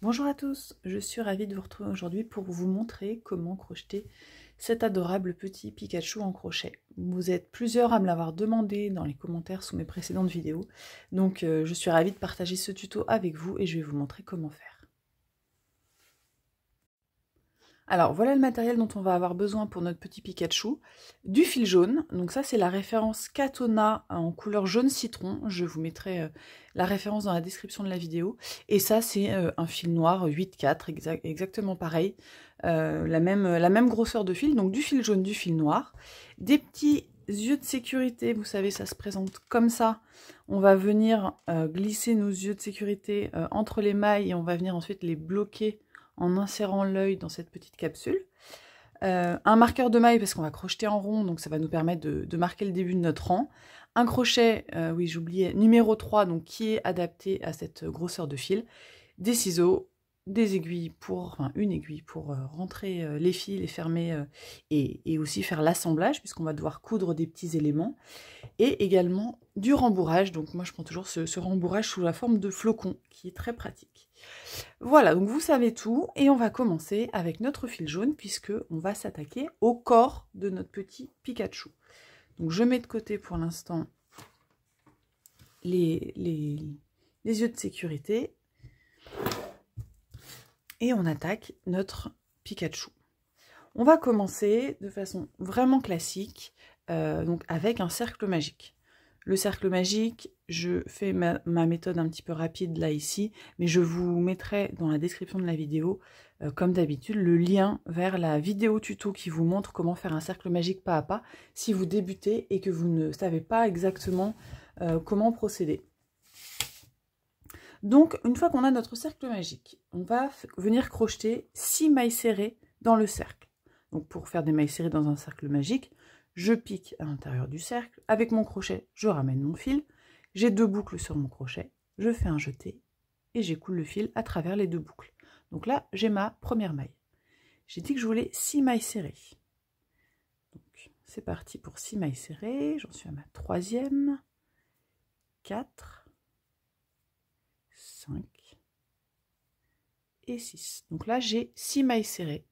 Bonjour à tous, je suis ravie de vous retrouver aujourd'hui pour vous montrer comment crocheter cet adorable petit Pikachu en crochet. Vous êtes plusieurs à me l'avoir demandé dans les commentaires sous mes précédentes vidéos, donc je suis ravie de partager ce tuto avec vous et je vais vous montrer comment faire. Alors voilà le matériel dont on va avoir besoin pour notre petit Pikachu. Du fil jaune, donc ça c'est la référence Katona en couleur jaune citron, je vous mettrai la référence dans la description de la vidéo. Et ça c'est un fil noir 8/4, exactement pareil, la même grosseur de fil, donc du fil jaune, du fil noir. Des petits yeux de sécurité, vous savez ça se présente comme ça. On va venir glisser nos yeux de sécurité entre les mailles et on va venir ensuite les bloquer en insérant l'œil dans cette petite capsule. Un marqueur de maille parce qu'on va crocheter en rond, donc ça va nous permettre de marquer le début de notre rang. Un crochet, oui j'oubliais, numéro 3, donc qui est adapté à cette grosseur de fil. Des ciseaux, des aiguilles enfin une aiguille pour rentrer les fils, les fermer et aussi faire l'assemblage puisqu'on va devoir coudre des petits éléments. Et également du rembourrage, donc moi je prends toujours ce rembourrage sous la forme de flocons qui est très pratique. Voilà, donc vous savez tout et on va commencer avec notre fil jaune puisque on va s'attaquer au corps de notre petit Pikachu. Donc je mets de côté pour l'instant les yeux de sécurité et on attaque notre Pikachu. On va commencer de façon vraiment classique, donc avec un cercle magique. Le cercle magique, je fais ma méthode un petit peu rapide là ici, mais je vous mettrai dans la description de la vidéo, comme d'habitude, le lien vers la vidéo tuto qui vous montre comment faire un cercle magique pas à pas, si vous débutez et que vous ne savez pas exactement comment procéder. Donc, une fois qu'on a notre cercle magique, on va venir crocheter 6 mailles serrées dans le cercle. Donc, pour faire des mailles serrées dans un cercle magique, je pique à l'intérieur du cercle. Avec mon crochet, je ramène mon fil. J'ai 2 boucles sur mon crochet. Je fais un jeté et j'écoule le fil à travers les 2 boucles. Donc là, j'ai ma première maille. J'ai dit que je voulais 6 mailles serrées. Donc, c'est parti pour 6 mailles serrées. J'en suis à ma 3e. 4. 5 et 6. Donc là, j'ai 6 mailles serrées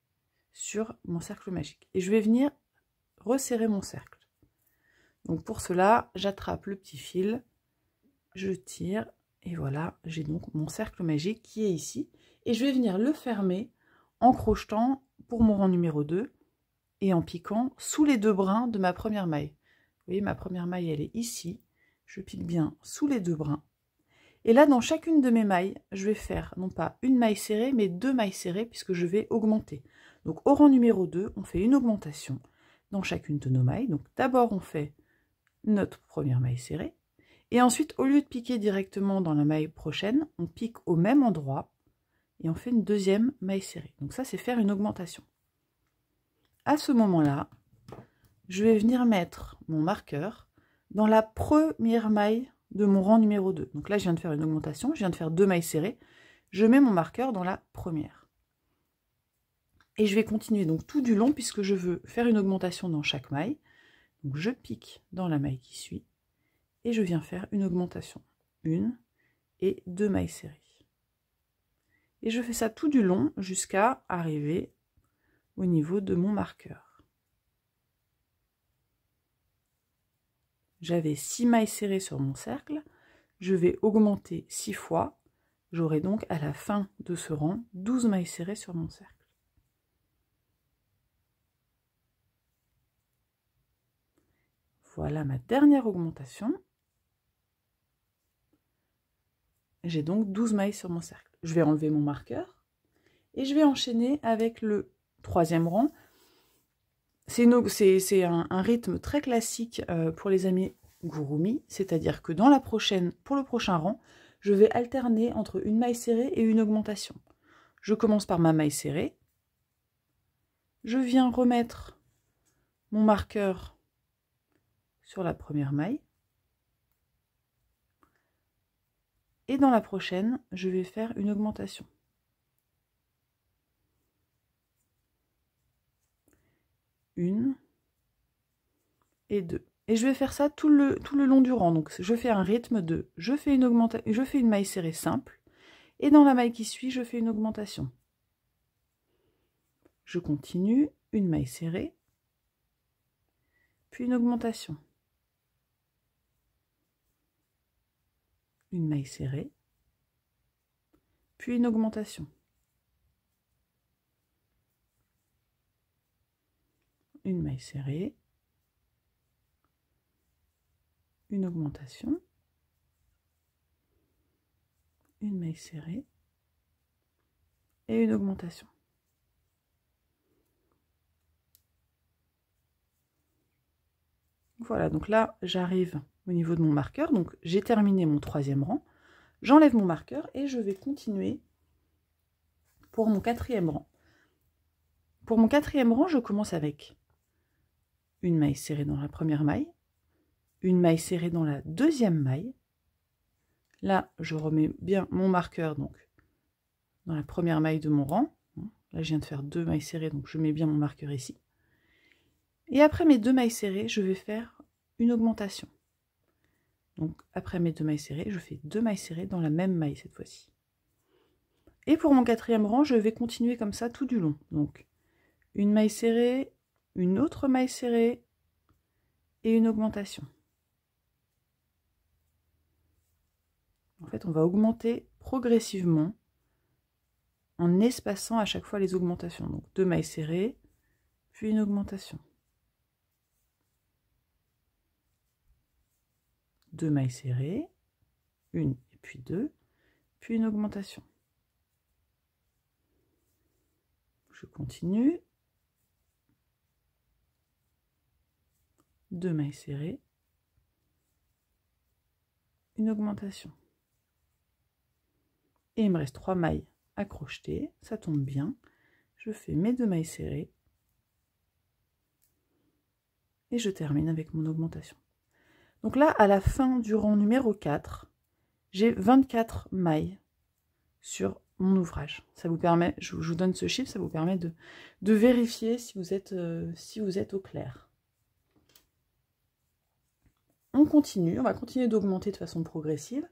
sur mon cercle magique. Et je vais venir resserrer mon cercle. Donc pour cela, j'attrape le petit fil, je tire, et voilà, j'ai donc mon cercle magique qui est ici. Et je vais venir le fermer en crochetant pour mon rang numéro 2 et en piquant sous les 2 brins de ma première maille. Vous voyez, ma première maille, elle est ici. Je pique bien sous les 2 brins. Et là, dans chacune de mes mailles, je vais faire non pas une maille serrée, mais 2 mailles serrées, puisque je vais augmenter. Donc au rang numéro 2, on fait une augmentation dans chacune de nos mailles. Donc d'abord, on fait notre première maille serrée. Et ensuite, au lieu de piquer directement dans la maille prochaine, on pique au même endroit et on fait une deuxième maille serrée. Donc ça, c'est faire une augmentation. À ce moment-là, je vais venir mettre mon marqueur dans la première maille de mon rang numéro 2. Donc là, je viens de faire une augmentation, je viens de faire 2 mailles serrées. Je mets mon marqueur dans la première. Et je vais continuer donc tout du long puisque je veux faire une augmentation dans chaque maille. Donc je pique dans la maille qui suit et je viens faire une augmentation. 1 et 2 mailles serrées. Et je fais ça tout du long jusqu'à arriver au niveau de mon marqueur. J'avais 6 mailles serrées sur mon cercle, je vais augmenter 6 fois, j'aurai donc à la fin de ce rang 12 mailles serrées sur mon cercle. Voilà ma dernière augmentation. J'ai donc 12 mailles sur mon cercle. Je vais enlever mon marqueur et je vais enchaîner avec le 3e rang. C'est un rythme très classique pour les amigurumi, c'est-à-dire que pour le prochain rang, je vais alterner entre une maille serrée et une augmentation. Je commence par ma maille serrée, je viens remettre mon marqueur sur la première maille, et dans la prochaine, je vais faire une augmentation. Une et 2. Et je vais faire ça tout le long du rang. Donc je fais un rythme de je fais une maille serrée simple Et dans la maille qui suit, je fais une augmentation. Je continue, une maille serrée, puis une augmentation. Une maille serrée, puis une augmentation. Une maille serrée, une augmentation, une maille serrée et une augmentation. Voilà, donc là, j'arrive au niveau de mon marqueur. Donc, j'ai terminé mon 3e rang. J'enlève mon marqueur et je vais continuer pour mon 4e rang. Pour mon 4e rang, je commence avec une maille serrée dans la première maille, une maille serrée dans la 2e maille. Là, je remets bien mon marqueur donc dans la première maille de mon rang. Là, je viens de faire 2 mailles serrées, donc je mets bien mon marqueur ici. Et après mes 2 mailles serrées, je vais faire une augmentation. Donc après mes 2 mailles serrées, je fais 2 mailles serrées dans la même maille cette fois-ci. Et pour mon 4e rang, je vais continuer comme ça tout du long. Donc une maille serrée, une autre maille serrée et une augmentation. En fait, on va augmenter progressivement en espaçant à chaque fois les augmentations. Donc 2 mailles serrées, puis une augmentation. 2 mailles serrées, une et puis 2, puis une augmentation. Je continue. 2 mailles serrées, une augmentation. Et il me reste 3 mailles à crocheter, ça tombe bien. Je fais mes 2 mailles serrées et je termine avec mon augmentation. Donc là, à la fin du rang numéro 4, j'ai 24 mailles sur mon ouvrage. Ça vous permet, je vous donne ce chiffre, ça vous permet de vérifier si vous êtes au clair. On continue, on va continuer d'augmenter de façon progressive.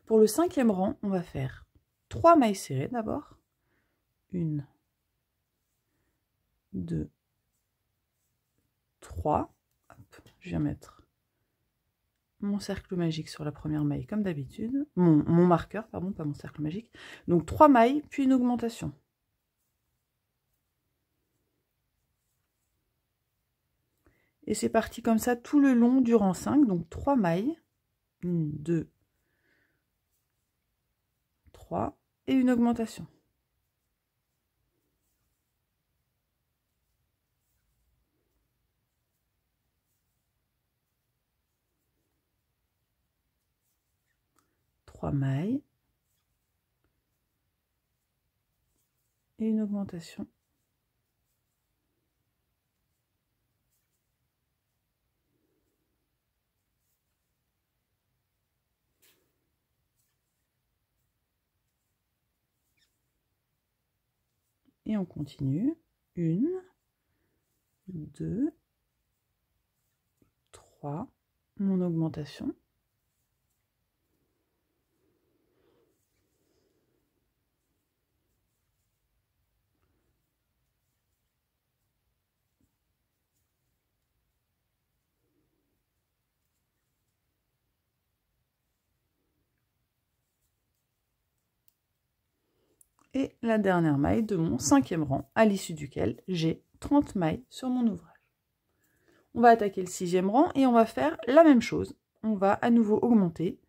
Pour le 5e rang, on va faire 3 mailles serrées d'abord. 1, 2, 3. Hop, je viens mettre mon cercle magique sur la première maille comme d'habitude. Mon marqueur, pardon, pas mon cercle magique. Donc 3 mailles, puis une augmentation. Et c'est parti comme ça tout le long du rang 5. Donc 3 mailles. 1, 2, 3. Et une augmentation. Mailles et une augmentation. Et on continue. 1, 2, 3, mon augmentation. Et la dernière maille de mon 5e rang, à l'issue duquel j'ai 30 mailles sur mon ouvrage. On va attaquer le 6e rang et on va faire la même chose. On va à nouveau augmenter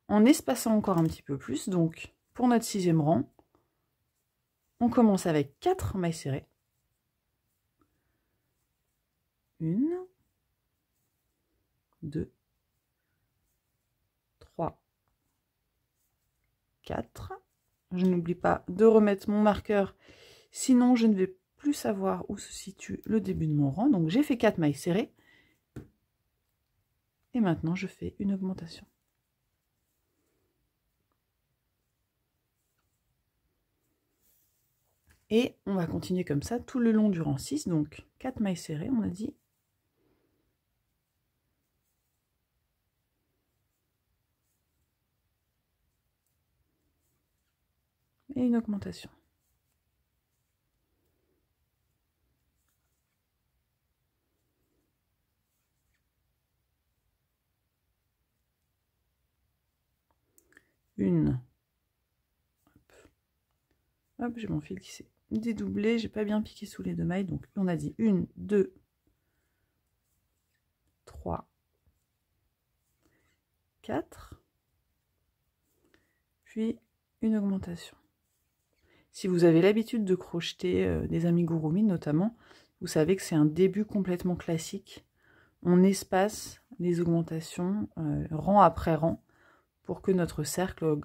en espaçant encore un petit peu plus. Donc pour notre 6e rang, on commence avec 4 mailles serrées. 1, 2, 3, 4. Je n'oublie pas de remettre mon marqueur, sinon je ne vais plus savoir où se situe le début de mon rang. Donc j'ai fait 4 mailles serrées. Et maintenant je fais une augmentation. Et on va continuer comme ça tout le long du rang 6. Donc 4 mailles serrées, on a dit. et une augmentation. Une. Hop, j'ai mon fil qui s'est dédoublé, j'ai pas bien piqué sous les deux mailles, donc on a dit 1, 2, 3, 4, puis une augmentation. Si vous avez l'habitude de crocheter des amigurumi notamment, vous savez que c'est un début complètement classique. On espace les augmentations rang après rang pour que notre cercle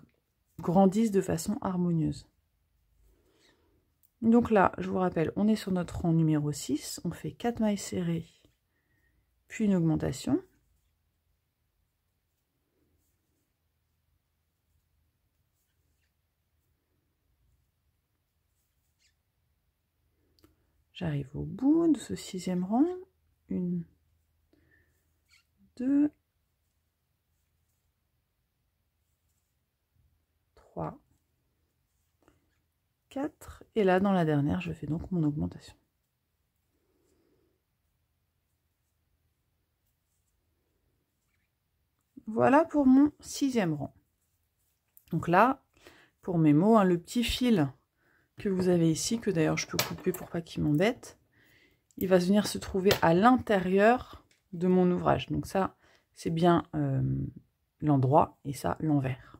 grandisse de façon harmonieuse. Donc là, je vous rappelle, on est sur notre rang numéro 6, on fait 4 mailles serrées, puis une augmentation. J'arrive au bout de ce 6e rang. 1, 2, 3, 4. Et là, dans la dernière, je fais donc mon augmentation. Voilà pour mon 6e rang. Donc là, pour mes mots, hein, le petit fil que vous avez ici, que d'ailleurs je peux couper pour pas qu'il m'embête, il va venir se trouver à l'intérieur de mon ouvrage. Donc ça, c'est bien l'endroit et ça, l'envers.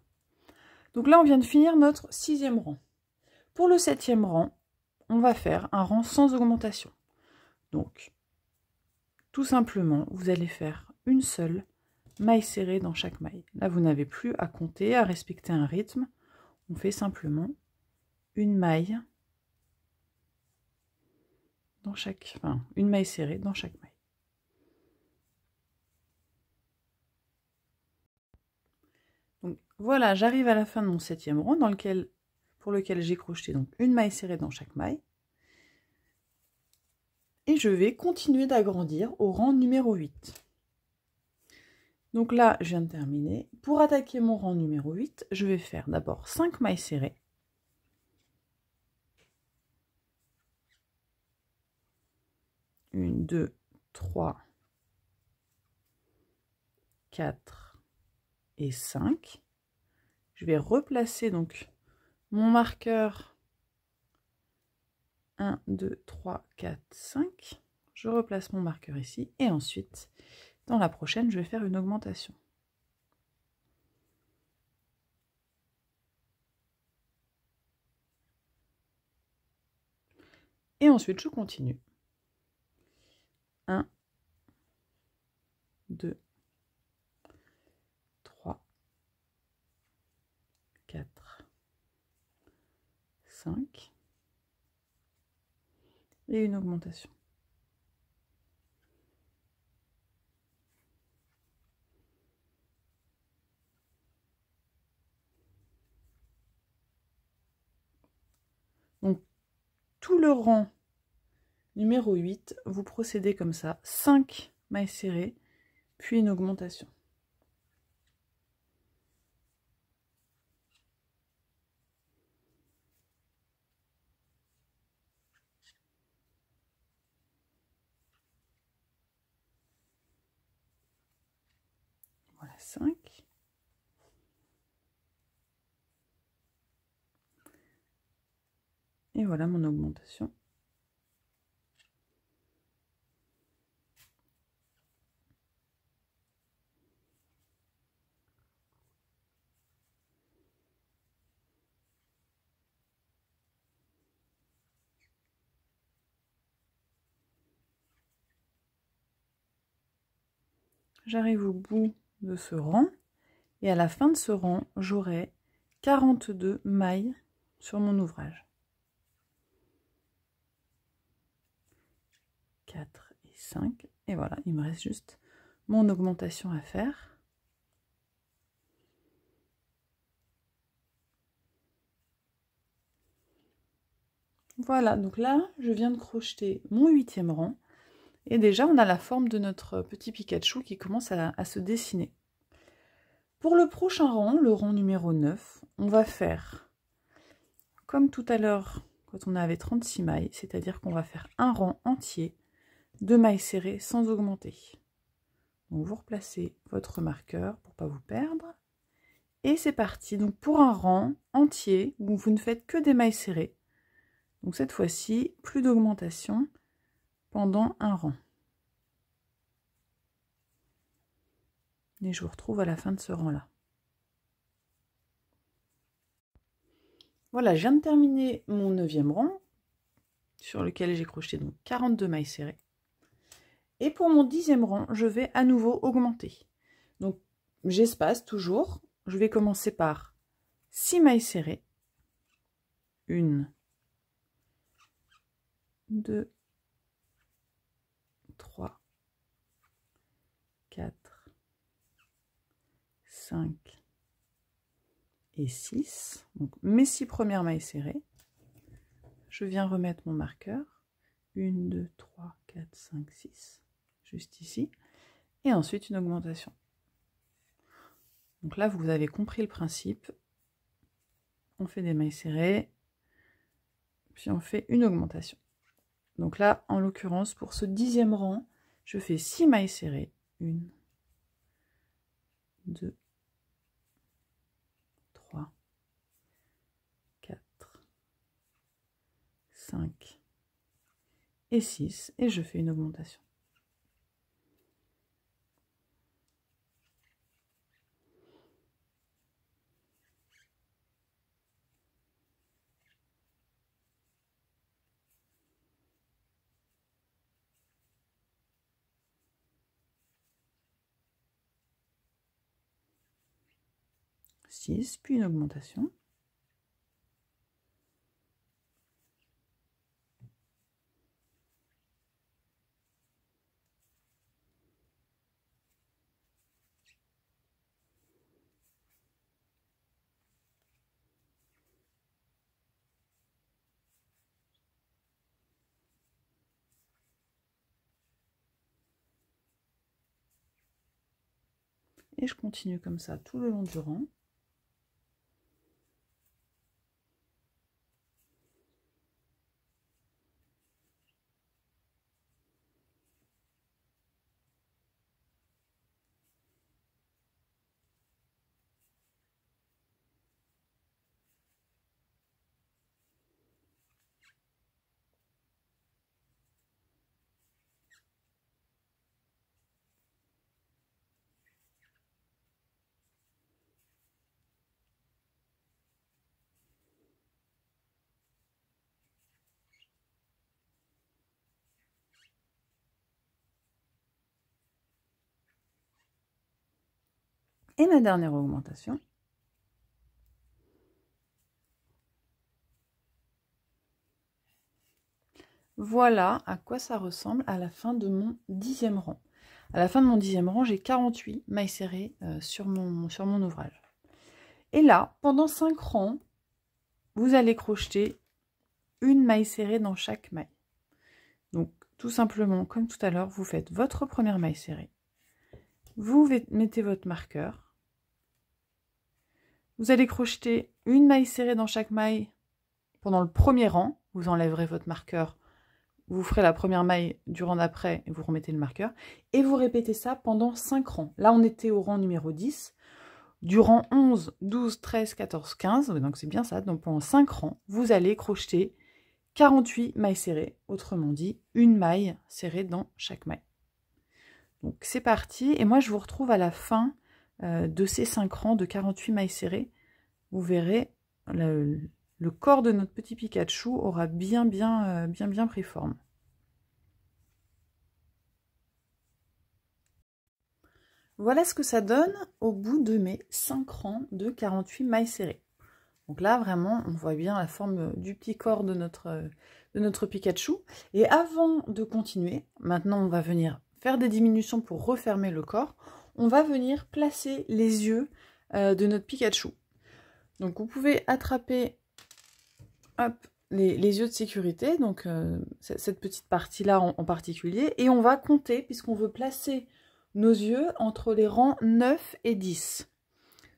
Donc là, on vient de finir notre 6e rang. Pour le 7e rang, on va faire un rang sans augmentation. Donc, tout simplement, vous allez faire une seule maille serrée dans chaque maille. Là, vous n'avez plus à compter, à respecter un rythme. On fait simplement une maille dans chaque, une maille serrée dans chaque maille. Donc voilà, j'arrive à la fin de mon 7e rang pour lequel j'ai crocheté donc une maille serrée dans chaque maille. Et je vais continuer d'agrandir au rang numéro 8. Donc là, je viens de terminer. Pour attaquer mon rang numéro 8, je vais faire d'abord 5 mailles serrées. 1, 2, 3, 4 et 5. Je vais replacer donc mon marqueur 1, 2, 3, 4, 5. Je replace mon marqueur ici et ensuite, dans la prochaine, je vais faire une augmentation. Et ensuite, je continue. 1, 2, 3, 4, 5 et une augmentation. Donc, tout le rang numéro 8, vous procédez comme ça, 5 mailles serrées, puis une augmentation. Voilà, 5. Et voilà mon augmentation. J'arrive au bout de ce rang et à la fin de ce rang, j'aurai 42 mailles sur mon ouvrage. 4 et 5 et voilà, il me reste juste mon augmentation à faire. Voilà, donc là, je viens de crocheter mon 8e rang. Et déjà, on a la forme de notre petit Pikachu qui commence à se dessiner. Pour le prochain rang, le rang numéro 9, on va faire, comme tout à l'heure quand on avait 36 mailles, c'est-à-dire qu'on va faire un rang entier de mailles serrées sans augmenter. Donc vous replacez votre marqueur pour ne pas vous perdre. Et c'est parti, donc pour un rang entier où vous ne faites que des mailles serrées. Donc cette fois-ci, plus d'augmentation pendant un rang. Et je vous retrouve à la fin de ce rang-là. Voilà, je viens de terminer mon 9e rang, sur lequel j'ai crocheté donc 42 mailles serrées. Et pour mon 10e rang, je vais à nouveau augmenter. Donc j'espace toujours. Je vais commencer par 6 mailles serrées. 1, 2, 3, 4, 5 et 6. Donc mes 6 premières mailles serrées. Je viens remettre mon marqueur. 1, 2, 3, 4, 5, 6. Juste ici. Et ensuite une augmentation. Donc là, vous avez compris le principe. On fait des mailles serrées, puis on fait une augmentation. Donc là, en l'occurrence, pour ce 10e rang, je fais 6 mailles serrées. 1, 2, 3, 4, 5 et 6. Et je fais une augmentation. Puis une augmentation. Et je continue comme ça tout le long du rang. Et ma dernière augmentation. Voilà à quoi ça ressemble à la fin de mon 10e rang. À la fin de mon 10e rang, j'ai 48 mailles serrées sur mon ouvrage. Et là, pendant 5 rangs, vous allez crocheter une maille serrée dans chaque maille. Donc, tout simplement, comme tout à l'heure, vous faites votre première maille serrée. Vous mettez votre marqueur. Vous allez crocheter une maille serrée dans chaque maille pendant le premier rang. Vous enlèverez votre marqueur. Vous ferez la première maille du rang d'après et vous remettez le marqueur. Et vous répétez ça pendant 5 rangs. Là, on était au rang numéro 10. Du rang 11, 12, 13, 14, 15. Donc, c'est bien ça. Donc, pendant 5 rangs, vous allez crocheter 48 mailles serrées. Autrement dit, une maille serrée dans chaque maille. Donc, c'est parti. Et moi, je vous retrouve à la fin de ces 5 rangs de 48 mailles serrées. Vous verrez, le corps de notre petit Pikachu aura bien pris forme. Voilà ce que ça donne au bout de mes 5 rangs de 48 mailles serrées. Donc là, vraiment, on voit bien la forme du petit corps de notre Pikachu. Et avant de continuer, maintenant on va venir faire des diminutions pour refermer le corps. On va venir placer les yeux de notre Pikachu. Donc vous pouvez attraper hop, les yeux de sécurité, donc cette petite partie-là en particulier, et on va compter, puisqu'on veut placer nos yeux entre les rangs 9 et 10.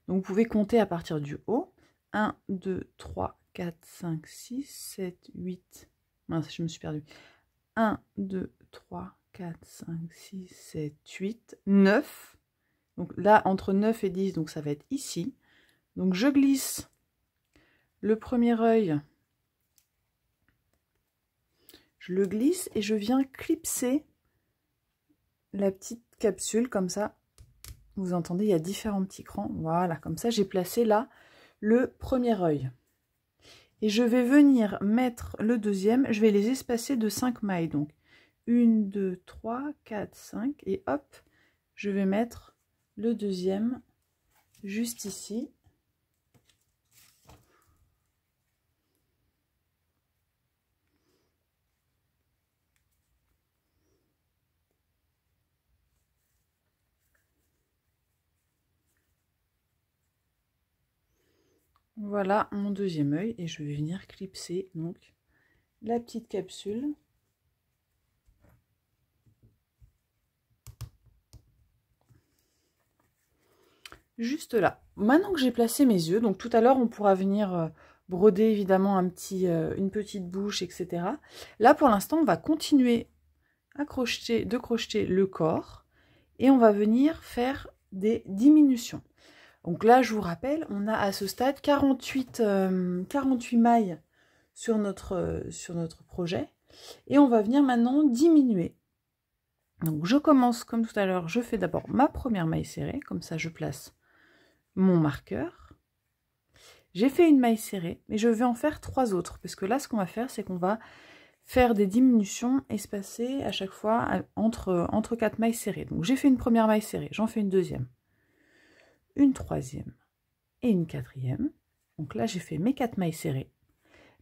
Donc vous pouvez compter à partir du haut. 1, 2, 3, 4, 5, 6, 7, 8. Mince, je me suis perdue. 1, 2, 3, 4, 5, 6, 7, 8, 9. Donc là, entre 9 et 10, donc ça va être ici. Donc je glisse le premier œil. Je le glisse et je viens clipser la petite capsule comme ça. Vous entendez, il y a différents petits crans. Voilà, comme ça, j'ai placé là le premier œil. Et je vais venir mettre le deuxième. Je vais les espacer de 5 mailles. Donc, 1, 2, 3, 4, 5. Et hop, je vais mettre le deuxième juste ici. Voilà mon deuxième œil et je vais venir clipser donc la petite capsule. Juste là. Maintenant que j'ai placé mes yeux, donc tout à l'heure on pourra venir broder évidemment une petite bouche, etc. Là pour l'instant on va continuer à crocheter, de crocheter le corps et on va venir faire des diminutions. Donc là, je vous rappelle, on a à ce stade 48 mailles sur notre projet. Et on va venir maintenant diminuer. Donc je commence comme tout à l'heure, je fais d'abord ma première maille serrée. Comme ça, je place mon marqueur. J'ai fait une maille serrée, mais je vais en faire 3 autres. Parce que là, ce qu'on va faire, c'est qu'on va faire des diminutions espacées à chaque fois entre 4 mailles serrées. Donc j'ai fait une première maille serrée, j'en fais une deuxième. Une troisième et une quatrième. Donc là, j'ai fait mes 4 mailles serrées.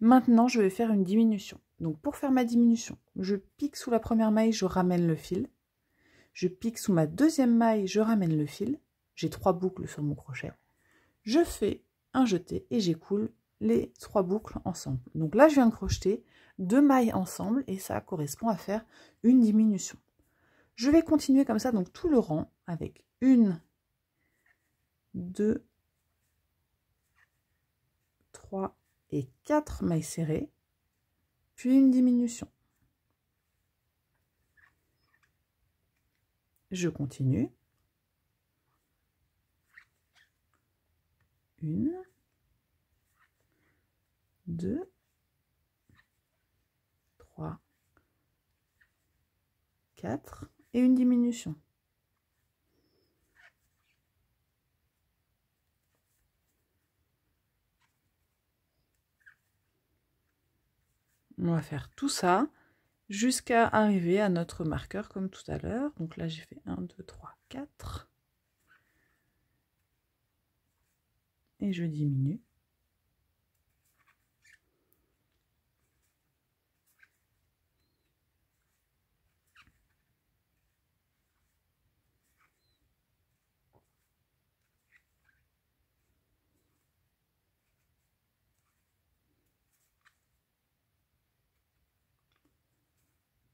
Maintenant, je vais faire une diminution. Donc pour faire ma diminution, je pique sous la première maille, je ramène le fil. Je pique sous ma deuxième maille, je ramène le fil. J'ai 3 boucles sur mon crochet. Je fais un jeté et j'écoule les 3 boucles ensemble. Donc là, je viens de crocheter 2 mailles ensemble et ça correspond à faire une diminution. Je vais continuer comme ça, donc tout le rang avec 1, 2, 3 et 4 mailles serrées, puis une diminution. Je continue. 1, 2, 3, 4 et une diminution. On va faire tout ça jusqu'à arriver à notre marqueur comme tout à l'heure. Donc là, j'ai fait 1, 2, 3, 4. Et je diminue.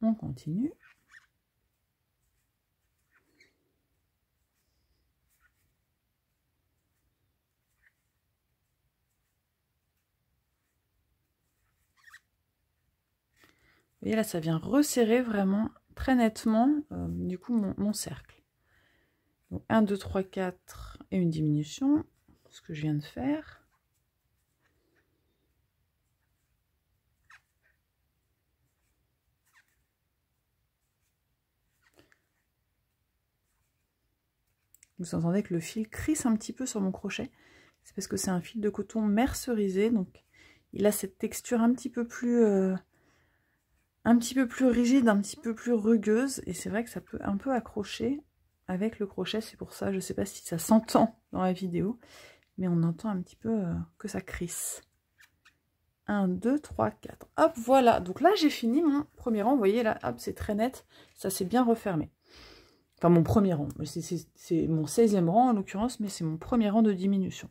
On continue. Vous voyez là, ça vient resserrer vraiment très nettement du coup mon cercle. Donc 1, 2, 3, 4 et une diminution, ce que je viens de faire. Vous entendez que le fil crisse un petit peu sur mon crochet. C'est parce que c'est un fil de coton mercerisé, donc il a cette texture un petit peu plus rigide, un petit peu plus rugueuse. Et c'est vrai que ça peut un peu accrocher avec le crochet. C'est pour ça, je ne sais pas si ça s'entend dans la vidéo, mais on entend un petit peu que ça crisse. 1, 2, 3, 4. Hop, voilà. Donc là, j'ai fini mon premier rang. Vous voyez, là, hop, c'est très net. Ça s'est bien refermé. Enfin, mon premier rang. C'est mon 16e rang, en l'occurrence, mais c'est mon premier rang de diminution.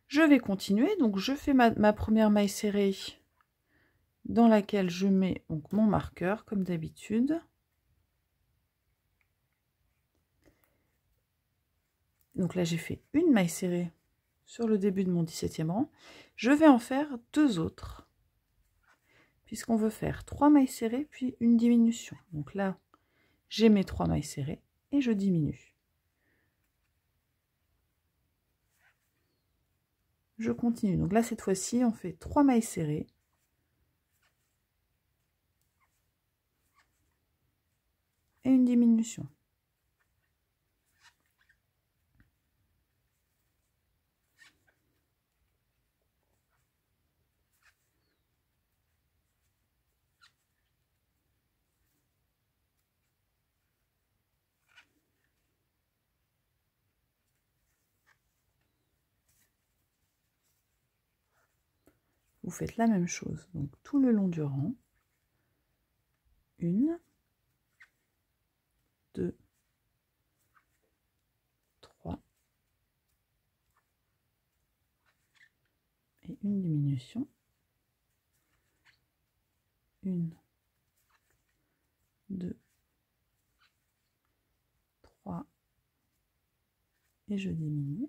Je vais continuer. Donc, je fais ma première maille serrée dans laquelle je mets donc, mon marqueur, comme d'habitude. Donc là, j'ai fait une maille serrée sur le début de mon 17e rang. Je vais en faire 2 autres, puisqu'on veut faire 3 mailles serrées puis une diminution. Donc là, j'ai mes 3 mailles serrées et je diminue. Je continue. Donc là, cette fois-ci, on fait 3 mailles serrées. Et une diminution. Vous faites la même chose, donc tout le long du rang. 1, 2, 3 et une diminution. 1, 2, 3 et je diminue.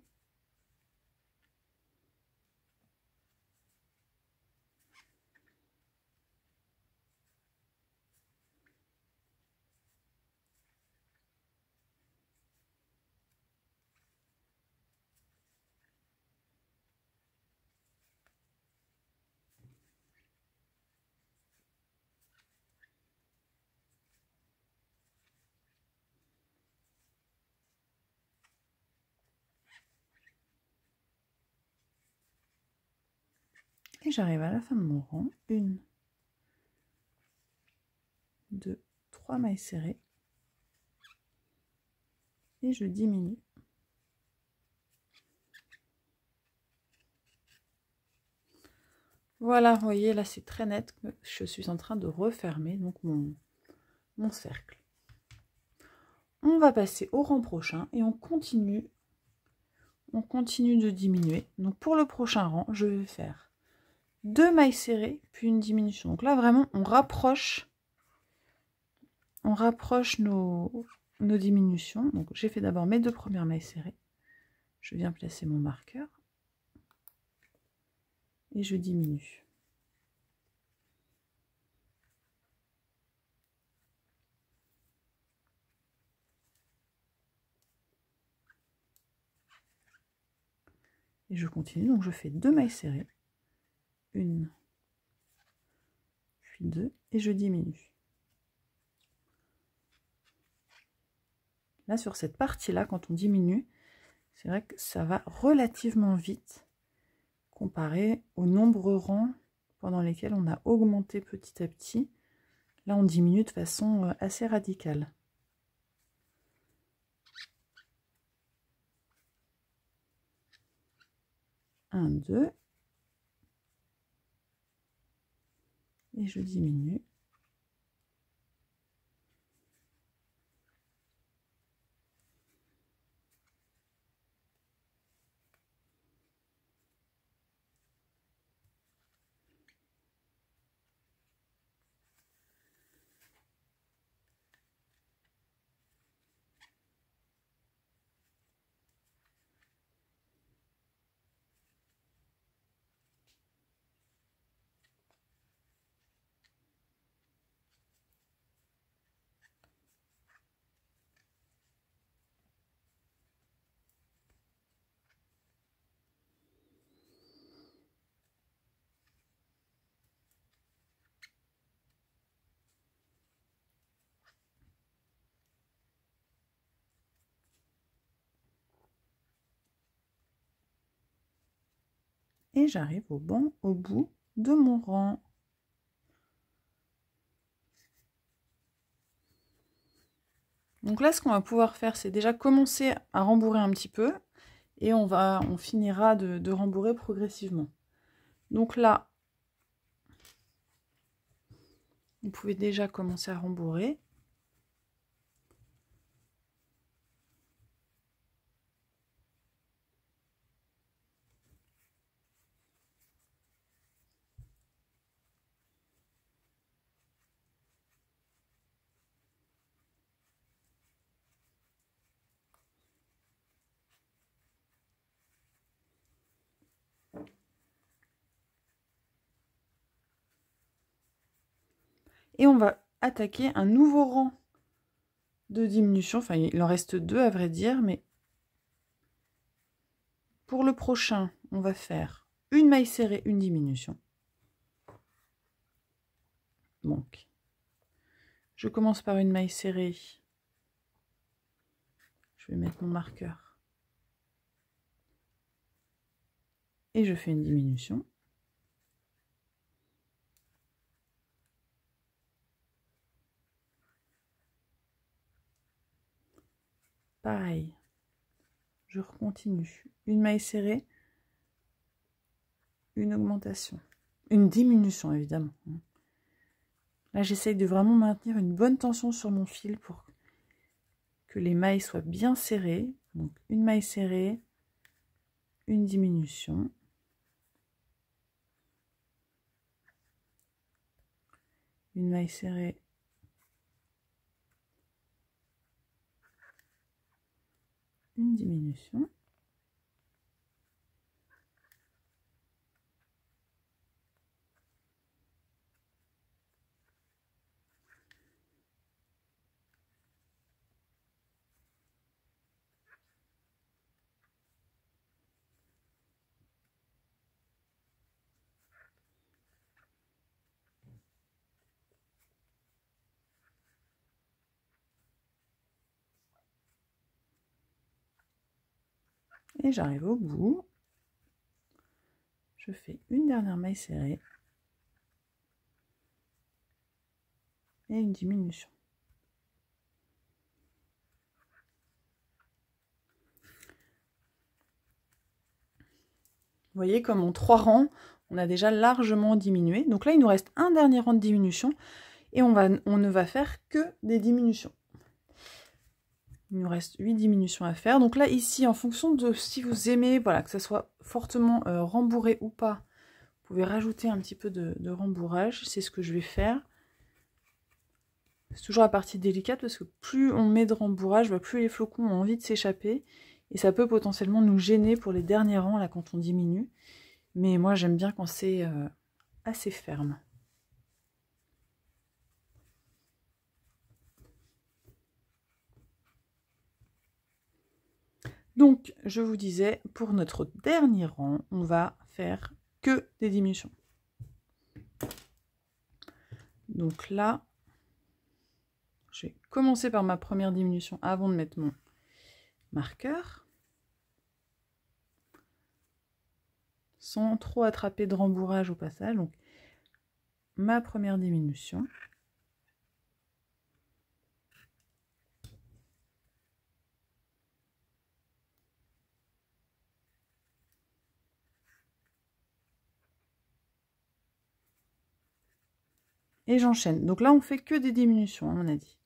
Et j'arrive à la fin de mon rang. 1, 2, 3 mailles serrées. Et je diminue. Voilà, vous voyez, là c'est très net que je suis en train de refermer donc mon cercle. On va passer au rang prochain et on continue de diminuer. Donc pour le prochain rang, je vais faire 2 mailles serrées puis une diminution. Donc là vraiment on rapproche nos diminutions. Donc j'ai fait d'abord mes 2 premières mailles serrées. Je viens placer mon marqueur et je diminue. Et je continue, donc je fais 2 mailles serrées, 1, puis 2, et je diminue. Là, sur cette partie-là, quand on diminue, c'est vrai que ça va relativement vite comparé aux nombreux rangs pendant lesquels on a augmenté petit à petit. Là, on diminue de façon assez radicale. Un, 2. Et je diminue. Et j'arrive au bout de mon rang. Donc là, ce qu'on va pouvoir faire, c'est déjà commencer à rembourrer un petit peu. Et on finira de rembourrer progressivement. Donc là, vous pouvez déjà commencer à rembourrer. Et on va attaquer un nouveau rang de diminution. Enfin, il en reste 2 à vrai dire, mais pour le prochain, on va faire une maille serrée, une diminution. Donc, je commence par une maille serrée. Je vais mettre mon marqueur. Et je fais une diminution. Pareil, je continue. Une maille serrée, une augmentation. Une diminution, évidemment. Là, j'essaye de vraiment maintenir une bonne tension sur mon fil pour que les mailles soient bien serrées. Donc, une maille serrée, une diminution. Une maille serrée, une diminution. Et j'arrive au bout. Je fais une dernière maille serrée. Et une diminution. Vous voyez comme en 3 rangs, on a déjà largement diminué. Donc là, il nous reste un dernier rang de diminution et on ne va faire que des diminutions. Il nous reste 8 diminutions à faire. Donc là, ici, en fonction de si vous aimez, voilà, que ça soit fortement rembourré ou pas, vous pouvez rajouter un petit peu de rembourrage. C'est ce que je vais faire. C'est toujours la partie délicate parce que plus on met de rembourrage, plus les flocons ont envie de s'échapper. Et ça peut potentiellement nous gêner pour les derniers rangs là quand on diminue. Mais moi j'aime bien quand c'est assez ferme. Donc je vous disais, pour notre dernier rang, on va faire que des diminutions. Donc là, je vais commencer par ma première diminution avant de mettre mon marqueur. Sans trop attraper de rembourrage au passage. Donc ma première diminution. Et j'enchaîne. Donc là, on fait que des diminutions, on a dit.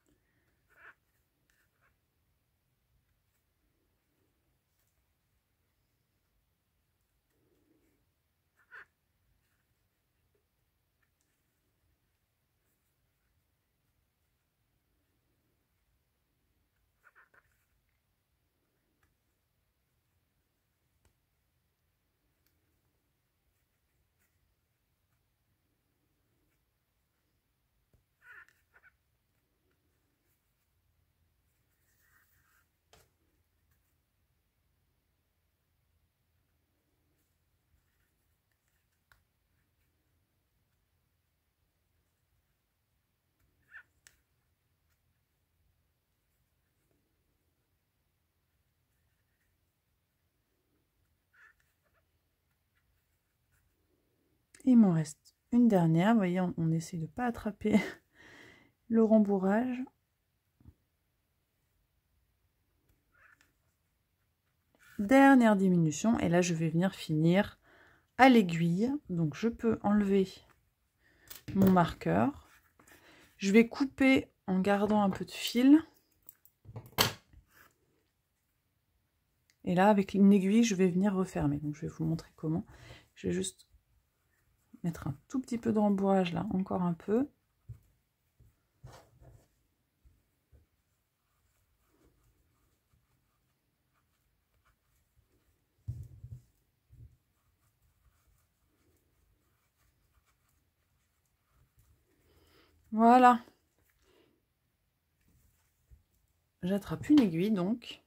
Il m'en reste une dernière. Vous voyez, on essaie de ne pas attraper le rembourrage. Dernière diminution. Et là, je vais venir finir à l'aiguille. Donc, je peux enlever mon marqueur. Je vais couper en gardant un peu de fil. Et là, avec une aiguille, je vais venir refermer. Donc, je vais vous montrer comment. Je vais juste mettre un tout petit peu de rembourrage là, encore un peu. Voilà. J'attrape une aiguille donc.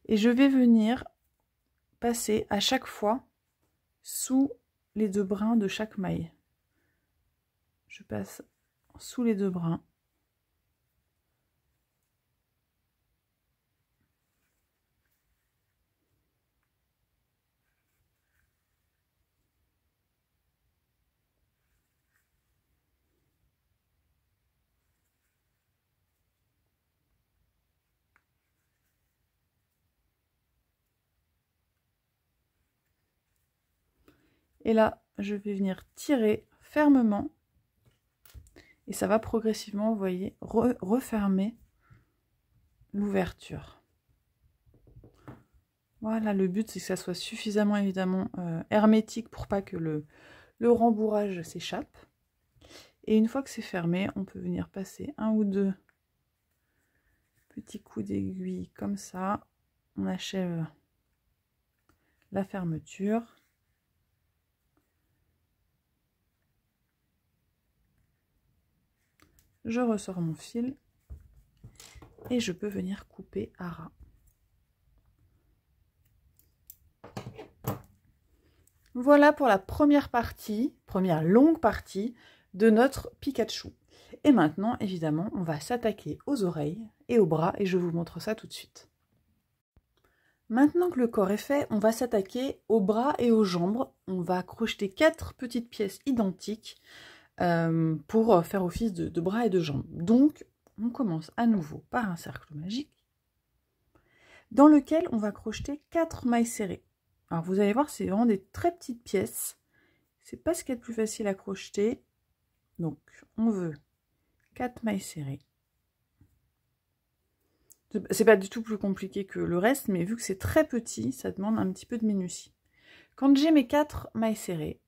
Et je vais venir passer à chaque fois sous les 2 brins de chaque maille. Je passe sous les 2 brins. Et là, je vais venir tirer fermement. Et ça va progressivement, vous voyez, refermer l'ouverture. Voilà, le but c'est que ça soit suffisamment évidemment hermétique pour pas que le rembourrage s'échappe. Et une fois que c'est fermé, on peut venir passer 1 ou 2 petits coups d'aiguille comme ça. On achève la fermeture. Je ressors mon fil et je peux venir couper à ras. Voilà pour la première partie, première longue partie de notre Pikachu. Et maintenant, évidemment, on va s'attaquer aux oreilles et aux bras et je vous montre ça tout de suite. Maintenant que le corps est fait, on va s'attaquer aux bras et aux jambes. On va crocheter 4 petites pièces identiques pour faire office de bras et de jambes. Donc, on commence à nouveau par un cercle magique dans lequel on va crocheter 4 mailles serrées. Alors, vous allez voir, c'est vraiment des très petites pièces. C'est pas ce qu'il y a de plus facile à crocheter. Donc, on veut 4 mailles serrées. C'est pas du tout plus compliqué que le reste, mais vu que c'est très petit, ça demande un petit peu de minutie. Quand j'ai mes 4 mailles serrées,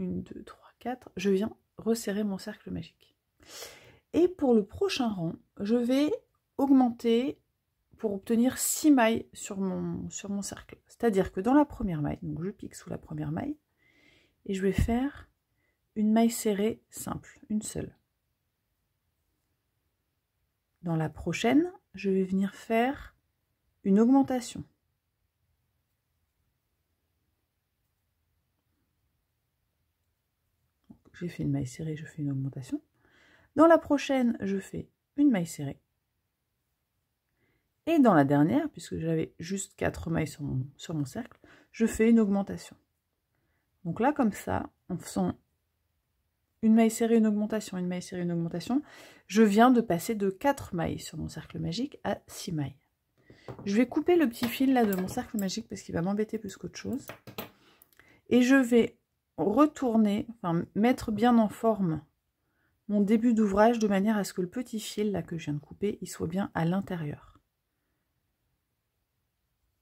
1, 2, 3, 4, je viens resserrer mon cercle magique. Et pour le prochain rang, je vais augmenter pour obtenir 6 mailles sur mon cercle. C'est-à-dire que dans la première maille, donc je pique sous la première maille, et je vais faire une maille serrée simple, une seule. Dans la prochaine, je vais venir faire une augmentation. J'ai fait une maille serrée, je fais une augmentation. Dans la prochaine, je fais une maille serrée. Et dans la dernière, puisque j'avais juste 4 mailles sur mon cercle, je fais une augmentation. Donc là, comme ça, en faisant une maille serrée, une augmentation, une maille serrée, une augmentation, je viens de passer de 4 mailles sur mon cercle magique à 6 mailles. Je vais couper le petit fil là de mon cercle magique parce qu'il va m'embêter plus qu'autre chose. Et je vais retourner, enfin mettre bien en forme mon début d'ouvrage de manière à ce que le petit fil là que je viens de couper, il soit bien à l'intérieur.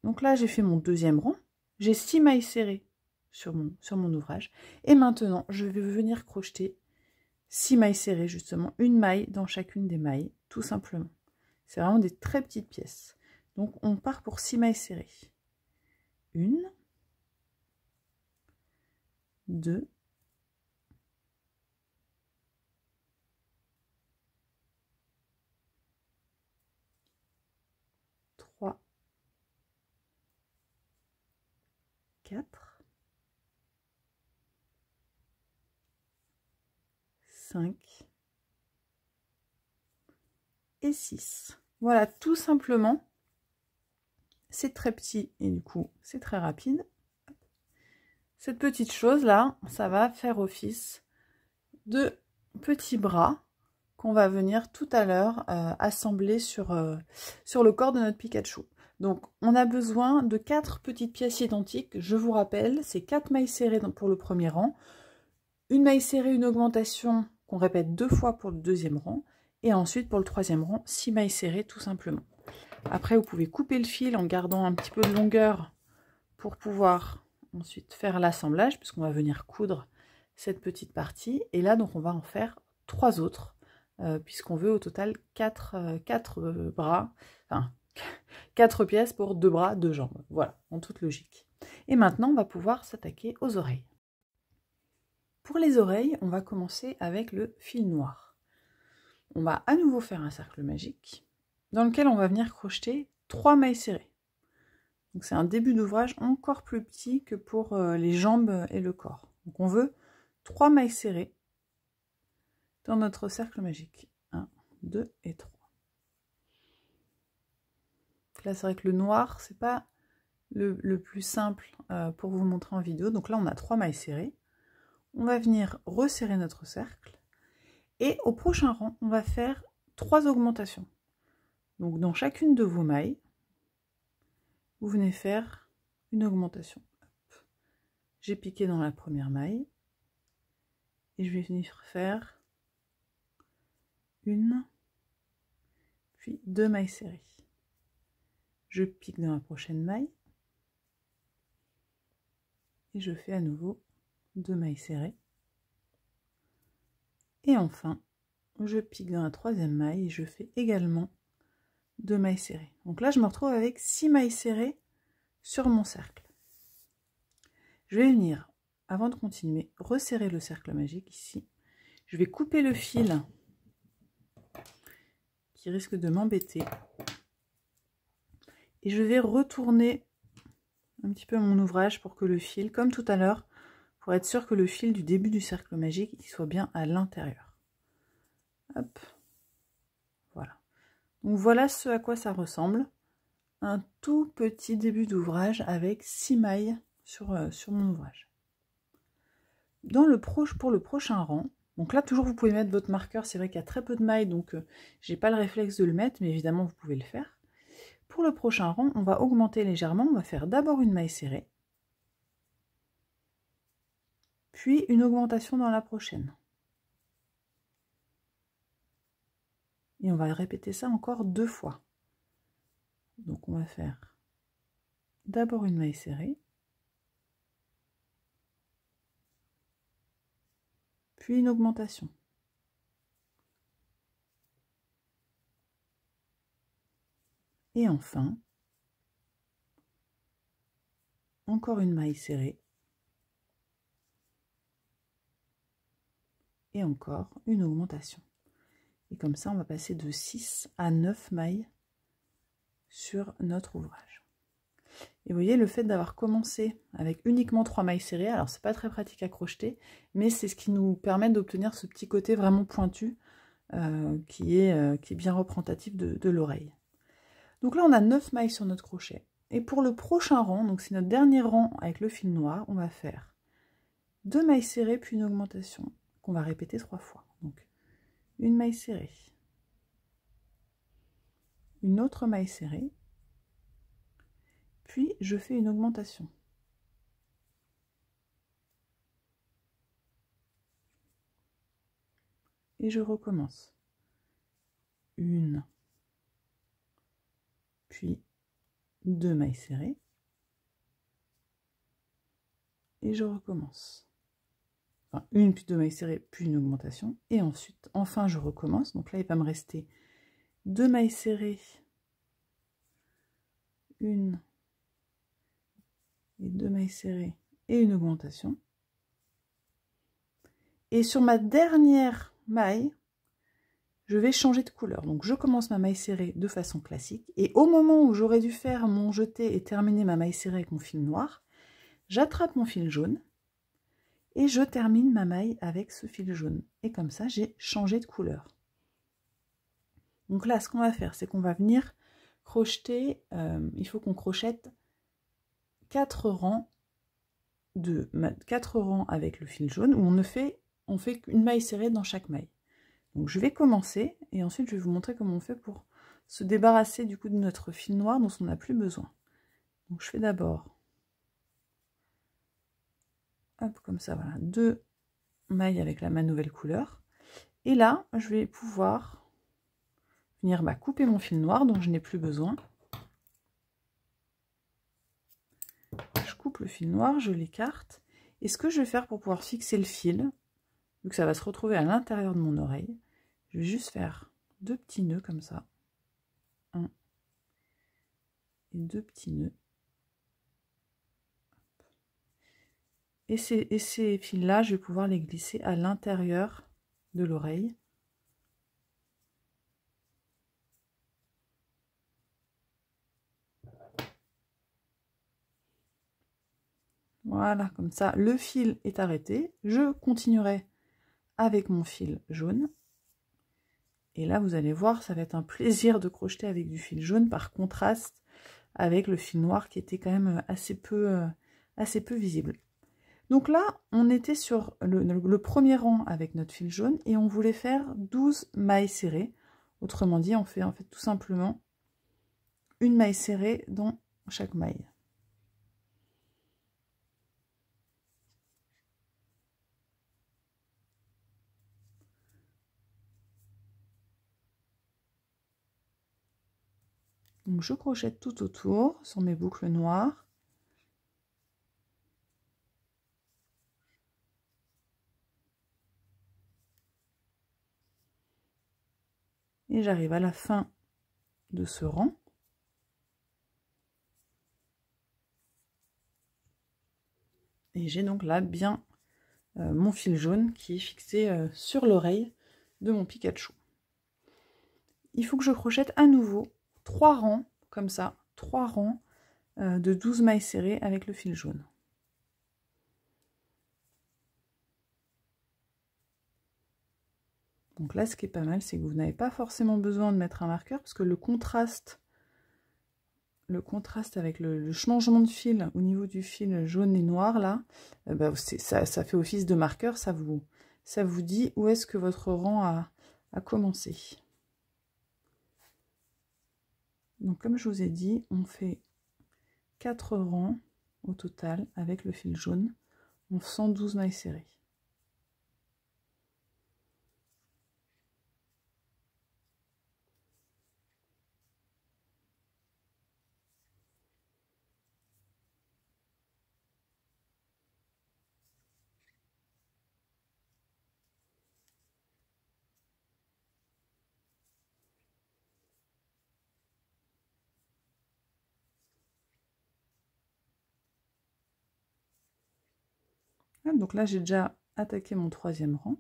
Donc là, j'ai fait mon deuxième rang. J'ai 6 mailles serrées sur mon ouvrage. Et maintenant, je vais venir crocheter 6 mailles serrées, justement, une maille dans chacune des mailles, tout simplement. C'est vraiment des très petites pièces. Donc, on part pour 6 mailles serrées. 1, 2, 3, 4, 5 et 6. Voilà, tout simplement. C'est très petit et du coup, c'est très rapide. Cette petite chose-là, ça va faire office de petits bras qu'on va venir tout à l'heure assembler sur le corps de notre Pikachu. Donc, on a besoin de 4 petites pièces identiques. Je vous rappelle, c'est 4 mailles serrées pour le premier rang, une maille serrée, une augmentation qu'on répète 2 fois pour le deuxième rang, et ensuite pour le troisième rang, 6 mailles serrées tout simplement. Après, vous pouvez couper le fil en gardant un petit peu de longueur pour pouvoir ensuite faire l'assemblage, puisqu'on va venir coudre cette petite partie. Et là, donc, on va en faire 3 autres, puisqu'on veut au total 4 bras, enfin, 4 pièces pour 2 bras, 2 jambes. Voilà, en toute logique. Et maintenant, on va pouvoir s'attaquer aux oreilles. Pour les oreilles, on va commencer avec le fil noir. On va à nouveau faire un cercle magique dans lequel on va venir crocheter 3 mailles serrées. Donc c'est un début d'ouvrage encore plus petit que pour les jambes et le corps. Donc on veut 3 mailles serrées dans notre cercle magique. 1, 2 et 3. Là c'est vrai que le noir, c'est pas le plus simple pour vous montrer en vidéo. Donc là on a 3 mailles serrées. On va venir resserrer notre cercle. Et au prochain rang, on va faire 3 augmentations. Donc dans chacune de vos mailles, vous venez faire une augmentation. J'ai piqué dans la première maille et je vais venir faire une, puis 2 mailles serrées. Je pique dans la prochaine maille et je fais à nouveau 2 mailles serrées. Et enfin, je pique dans la troisième maille et je fais également 2 mailles serrées. Donc là, je me retrouve avec 6 mailles serrées sur mon cercle. Je vais venir, avant de continuer, resserrer le cercle magique ici. Je vais couper le fil qui risque de m'embêter. Et je vais retourner un petit peu mon ouvrage pour que le fil, comme tout à l'heure, pour être sûr que le fil du début du cercle magique il soit bien à l'intérieur. Hop, voilà. Donc voilà ce à quoi ça ressemble. Un tout petit début d'ouvrage avec 6 mailles sur mon ouvrage. Pour le prochain rang, donc là toujours vous pouvez mettre votre marqueur, c'est vrai qu'il y a très peu de mailles, donc j'ai pas le réflexe de le mettre, mais évidemment vous pouvez le faire. Pour le prochain rang, on va augmenter légèrement, on va faire d'abord une maille serrée, puis une augmentation dans la prochaine. Et on va répéter ça encore 2 fois. Donc on va faire d'abord une maille serrée, puis une augmentation. Et enfin, encore une maille serrée, et encore une augmentation. Et comme ça, on va passer de 6 à 9 mailles sur notre ouvrage. Et vous voyez, le fait d'avoir commencé avec uniquement 3 mailles serrées, alors c'est pas très pratique à crocheter, mais c'est ce qui nous permet d'obtenir ce petit côté vraiment pointu qui est bien représentatif de l'oreille. Donc là, on a 9 mailles sur notre crochet. Et pour le prochain rang, donc c'est notre dernier rang avec le fil noir, on va faire 2 mailles serrées puis une augmentation qu'on va répéter 3 fois. Donc une maille serrée, une autre maille serrée, puis je fais une augmentation. Et je recommence. Une, puis 2 mailles serrées, et je recommence. Enfin, une puis 2 mailles serrées, puis une augmentation, et ensuite, enfin, je recommence. Donc là, il va me rester 2 mailles serrées, une et 2 mailles serrées, et une augmentation. Et sur ma dernière maille, je vais changer de couleur. Donc je commence ma maille serrée de façon classique. Et au moment où j'aurais dû faire mon jeté et terminer ma maille serrée avec mon fil noir, j'attrape mon fil jaune et je termine ma maille avec ce fil jaune. Et comme ça, j'ai changé de couleur. Donc là, ce qu'on va faire, c'est qu'on va venir crocheter, il faut qu'on crochette 4 rangs avec le fil jaune, où on fait une maille serrée dans chaque maille. Donc je vais commencer et ensuite je vais vous montrer comment on fait pour se débarrasser du coup de notre fil noir dont on n'a plus besoin. Donc je fais d'abord, hop, comme ça, voilà, 2 mailles avec ma nouvelle couleur. Et là, je vais pouvoir venir couper mon fil noir dont je n'ai plus besoin. Je coupe le fil noir, je l'écarte. Et ce que je vais faire pour pouvoir fixer le fil, vu que ça va se retrouver à l'intérieur de mon oreille, je vais juste faire 2 petits nœuds comme ça. 1 et 2 petits nœuds. Et ces fils-là, je vais pouvoir les glisser à l'intérieur de l'oreille. Voilà, comme ça, le fil est arrêté. Je continuerai avec mon fil jaune. Et là, vous allez voir, ça va être un plaisir de crocheter avec du fil jaune par contraste avec le fil noir qui était quand même assez peu visible. Donc là, on était sur le premier rang avec notre fil jaune et on voulait faire 12 mailles serrées. Autrement dit, on fait en fait tout simplement une maille serrée dans chaque maille. Donc je crochette tout autour sur mes boucles noires. Et j'arrive à la fin de ce rang. Et j'ai donc là bien mon fil jaune qui est fixé sur l'oreille de mon Pikachu. Il faut que je crochette à nouveau 3 rangs, comme ça, 3 rangs de 12 mailles serrées avec le fil jaune. Donc là, ce qui est pas mal, c'est que vous n'avez pas forcément besoin de mettre un marqueur, parce que le contraste avec le changement de fil au niveau du fil jaune et noir, là, ça fait office de marqueur, ça vous dit où est-ce que votre rang a commencé. Donc comme je vous ai dit, on fait 4 rangs au total avec le fil jaune en faisant 12 mailles serrées. Donc là, j'ai déjà attaqué mon 3e rang.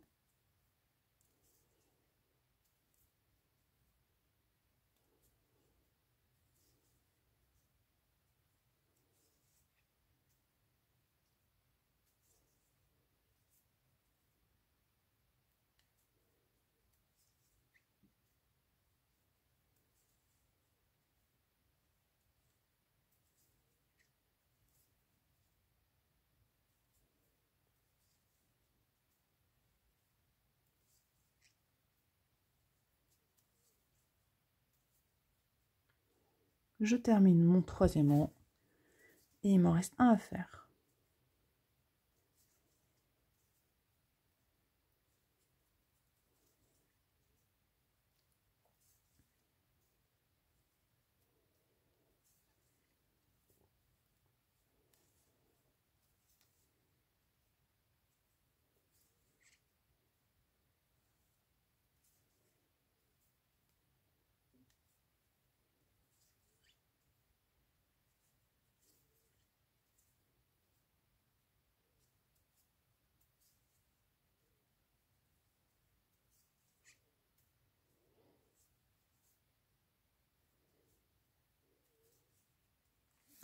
Je termine mon 3e rang et il m'en reste un à faire.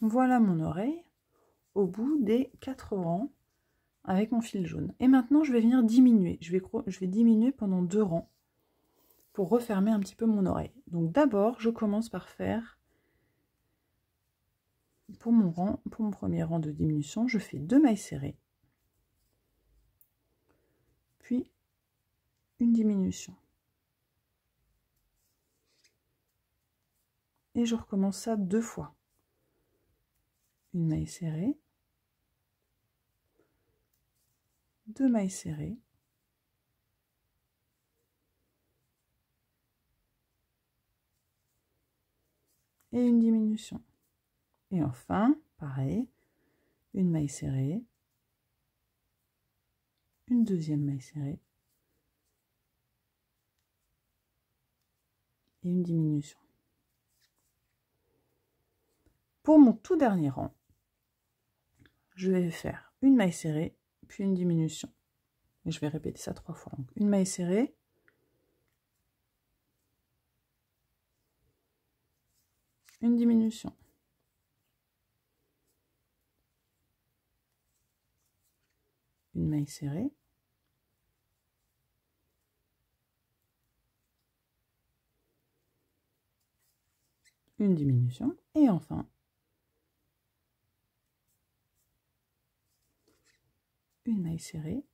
Voilà mon oreille au bout des 4 rangs avec mon fil jaune. Et maintenant, je vais venir diminuer. Je vais diminuer pendant 2 rangs pour refermer un petit peu mon oreille. Donc d'abord, je commence par faire, pour mon premier rang de diminution, je fais 2 mailles serrées, puis une diminution. Et je recommence ça 2 fois. Une maille serrée, 2 mailles serrées, et une diminution. Et enfin, pareil, une maille serrée, une deuxième maille serrée, et une diminution. Pour mon tout dernier rang, je vais faire une maille serrée, puis une diminution. Et je vais répéter ça 3 fois. Donc, une maille serrée, une diminution. Une maille serrée. Une diminution. Et enfin, une maille serrée.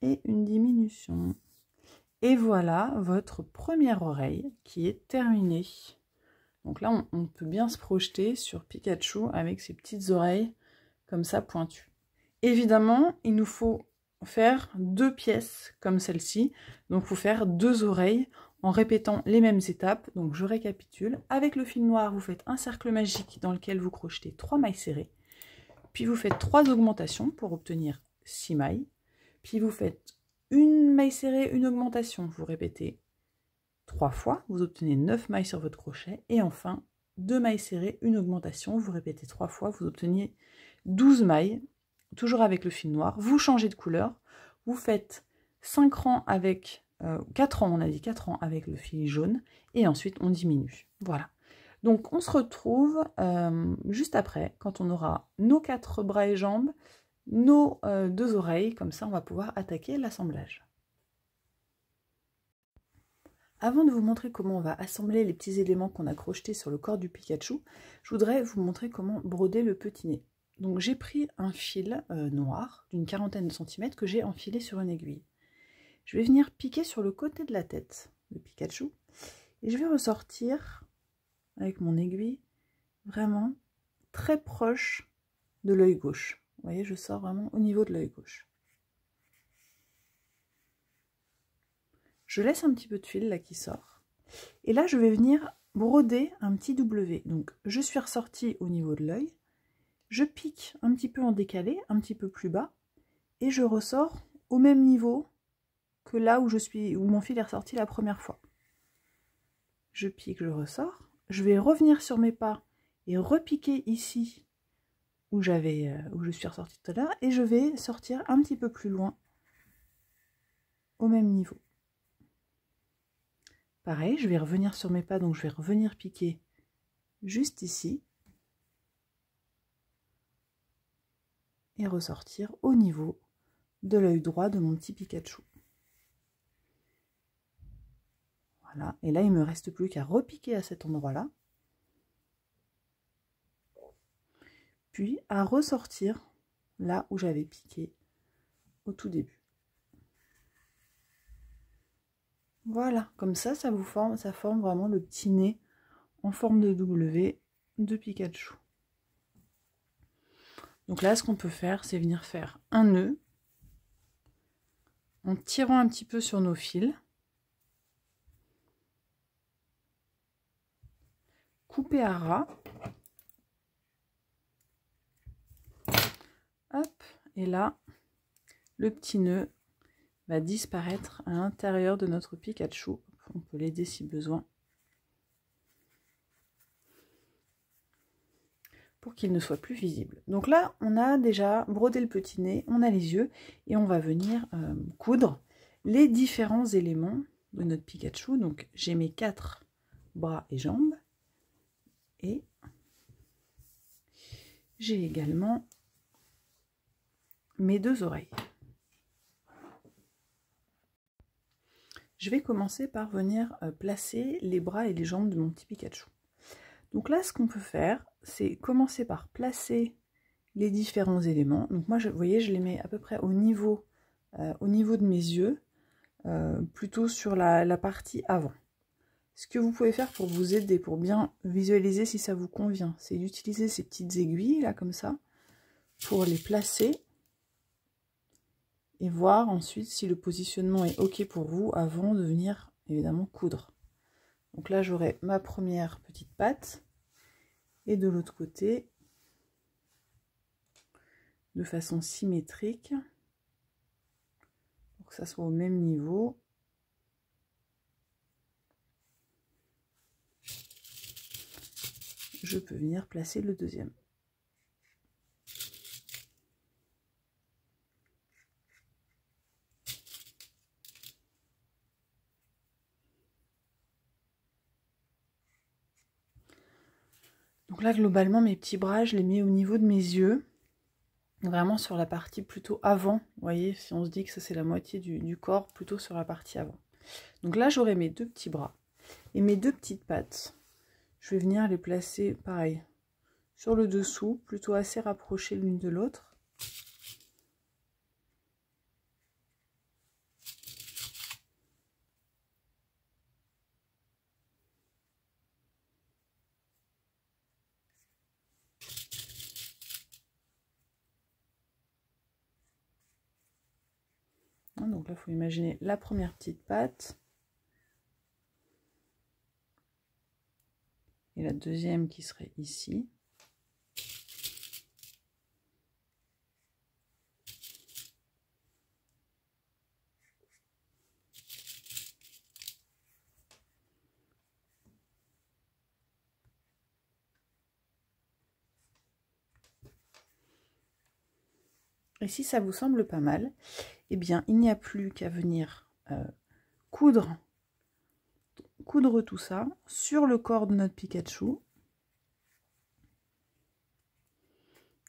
Et une diminution. Et voilà votre première oreille qui est terminée. Donc là, on peut bien se projeter sur Pikachu avec ses petites oreilles comme ça pointues. Évidemment, il nous faut faire 2 pièces comme celle-ci. Donc, il faut faire 2 oreilles en répétant les mêmes étapes. Donc, je récapitule. Avec le fil noir, vous faites un cercle magique dans lequel vous crochetez 3 mailles serrées. Puis, vous faites 3 augmentations pour obtenir 6 mailles. Puis, vous faites une maille serrée, une augmentation. Vous répétez 3 fois. Vous obtenez 9 mailles sur votre crochet. Et enfin, 2 mailles serrées, une augmentation. Vous répétez 3 fois. Vous obtenez 12 mailles. Toujours avec le fil noir, vous changez de couleur, vous faites 5 rangs avec, 4 rangs, on a dit 4 rangs avec le fil jaune, et ensuite on diminue. Voilà. Donc on se retrouve juste après, quand on aura nos 4 bras et jambes, nos 2 oreilles, comme ça on va pouvoir attaquer l'assemblage. Avant de vous montrer comment on va assembler les petits éléments qu'on a crochetés sur le corps du Pikachu, je voudrais vous montrer comment broder le petit nez. Donc j'ai pris un fil noir d'une 40aine de centimètres que j'ai enfilé sur une aiguille. Je vais venir piquer sur le côté de la tête de Pikachu et je vais ressortir avec mon aiguille vraiment très proche de l'œil gauche. Vous voyez, je sors vraiment au niveau de l'œil gauche. Je laisse un petit peu de fil là qui sort. Et là, je vais venir broder un petit W. Donc je suis ressortie au niveau de l'œil. Je pique un petit peu en décalé, un petit peu plus bas, et je ressors au même niveau que là où mon fil est ressorti la première fois. Je pique, je ressors. Je vais revenir sur mes pas et repiquer ici où je suis ressortie tout à l'heure, et je vais sortir un petit peu plus loin au même niveau. Pareil, je vais revenir sur mes pas, donc je vais revenir piquer juste ici. Et ressortir au niveau de l'œil droit de mon petit Pikachu. Voilà, et là il me reste plus qu'à repiquer à cet endroit-là, puis à ressortir là où j'avais piqué au tout début. Voilà, comme ça forme vraiment le petit nez en forme de W de Pikachu. Donc là, ce qu'on peut faire, c'est venir faire un nœud en tirant un petit peu sur nos fils, couper à ras, hop, et là, le petit nœud va disparaître à l'intérieur de notre Pikachu. On peut l'aider si besoin, pour qu'il ne soit plus visible. Donc là, on a déjà brodé le petit nez, on a les yeux, et on va venir coudre les différents éléments de notre Pikachu. Donc j'ai mes 4 bras et jambes, et j'ai également mes 2 oreilles. Je vais commencer par venir placer les bras et les jambes de mon petit Pikachu. Donc là, ce qu'on peut faire, c'est commencer par placer les différents éléments. Donc moi, vous voyez, je les mets à peu près au niveau de mes yeux, plutôt sur la partie avant. Ce que vous pouvez faire pour vous aider, pour bien visualiser si ça vous convient, c'est d'utiliser ces petites aiguilles, là, comme ça, pour les placer et voir ensuite si le positionnement est OK pour vous avant de venir, évidemment, coudre. Donc là, j'aurai ma première petite patte, et de l'autre côté, de façon symétrique, pour que ça soit au même niveau. je peux venir placer le deuxième. Donc là, globalement, mes petits bras, je les mets au niveau de mes yeux. Vraiment sur la partie plutôt avant. Vous voyez, si on se dit que ça c'est la moitié du corps, plutôt sur la partie avant. Donc là, j'aurai mes deux petits bras. Et mes deux petites pattes, je vais venir les placer, pareil, sur le dessous, plutôt assez rapprochées l'une de l'autre. Donc là, il faut imaginer la première petite patte. Et la deuxième qui serait ici. Et si ça vous semble pas mal, eh bien, il n'y a plus qu'à venir coudre tout ça sur le corps de notre Pikachu.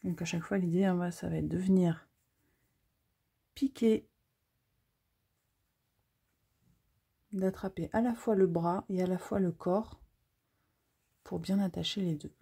Donc à chaque fois, l'idée, ça va être de venir piquer, d'attraper à la fois le bras et à la fois le corps pour bien attacher les deux.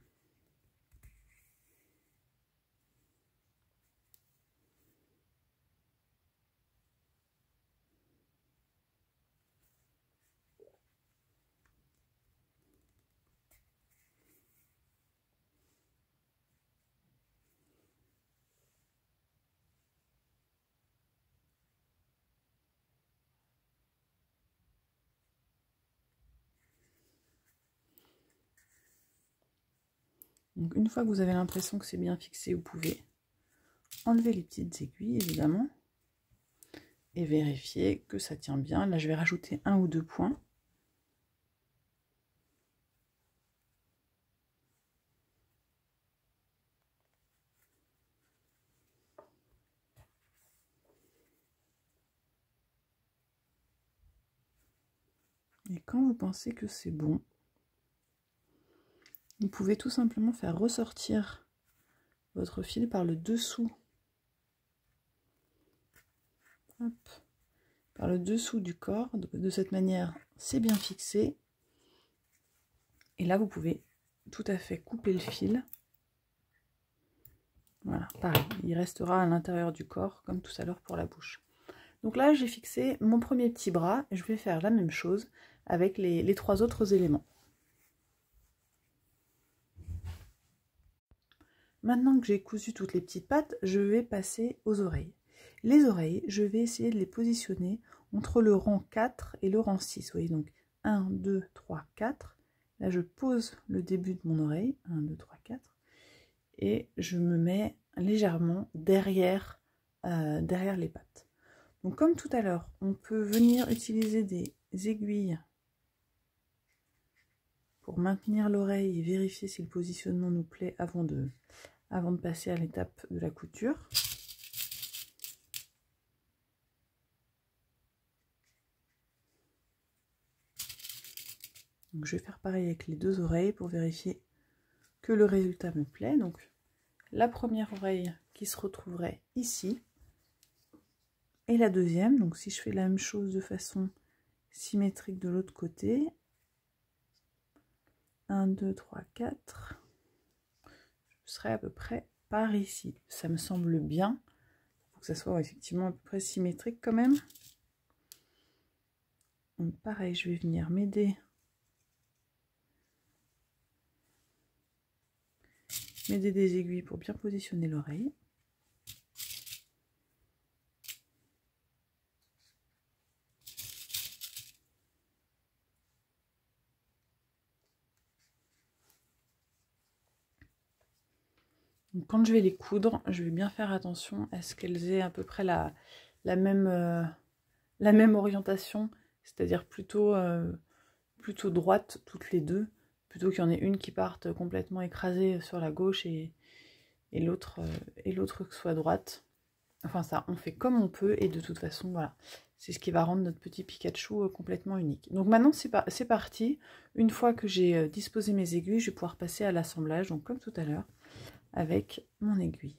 Donc une fois que vous avez l'impression que c'est bien fixé, vous pouvez enlever les petites aiguilles évidemment et vérifier que ça tient bien. Là je vais rajouter 1 ou 2 points. Et quand vous pensez que c'est bon, vous pouvez tout simplement faire ressortir votre fil par le dessous. Hop. Par le dessous du corps. De cette manière, c'est bien fixé. Et là, vous pouvez tout à fait couper le fil. Voilà, pareil, il restera à l'intérieur du corps, comme tout à l'heure pour la bouche. Donc là, j'ai fixé mon premier petit bras. Et je vais faire la même chose avec les 3 autres éléments. Maintenant que j'ai cousu toutes les petites pattes, je vais passer aux oreilles. Les oreilles, je vais essayer de les positionner entre le rang 4 et le rang 6. Vous voyez, donc 1, 2, 3, 4. Là, je pose le début de mon oreille. 1, 2, 3, 4. Et je me mets légèrement derrière les pattes. Donc comme tout à l'heure, on peut venir utiliser des aiguilles pour maintenir l'oreille et vérifier si le positionnement nous plaît avant de passer à l'étape de la couture. Donc je vais faire pareil avec les 2 oreilles pour vérifier que le résultat me plaît. Donc la première oreille qui se retrouverait ici et la deuxième. Donc si je fais la même chose de façon symétrique de l'autre côté, 1, 2, 3, 4, je serai à peu près par ici. Ça me semble bien. Il faut que ça soit effectivement à peu près symétrique quand même. Donc pareil, je vais venir m'aider des aiguilles pour bien positionner l'oreille. Quand je vais les coudre, je vais bien faire attention à ce qu'elles aient à peu près la même orientation, c'est-à-dire plutôt droite toutes les deux, plutôt qu'il y en ait une qui parte complètement écrasée sur la gauche et l'autre que soit droite. Enfin ça, on fait comme on peut et de toute façon, voilà, c'est ce qui va rendre notre petit Pikachu complètement unique. Donc maintenant, c'est parti. Une fois que j'ai disposé mes aiguilles, je vais pouvoir passer à l'assemblage, donc comme tout à l'heure, avec mon aiguille.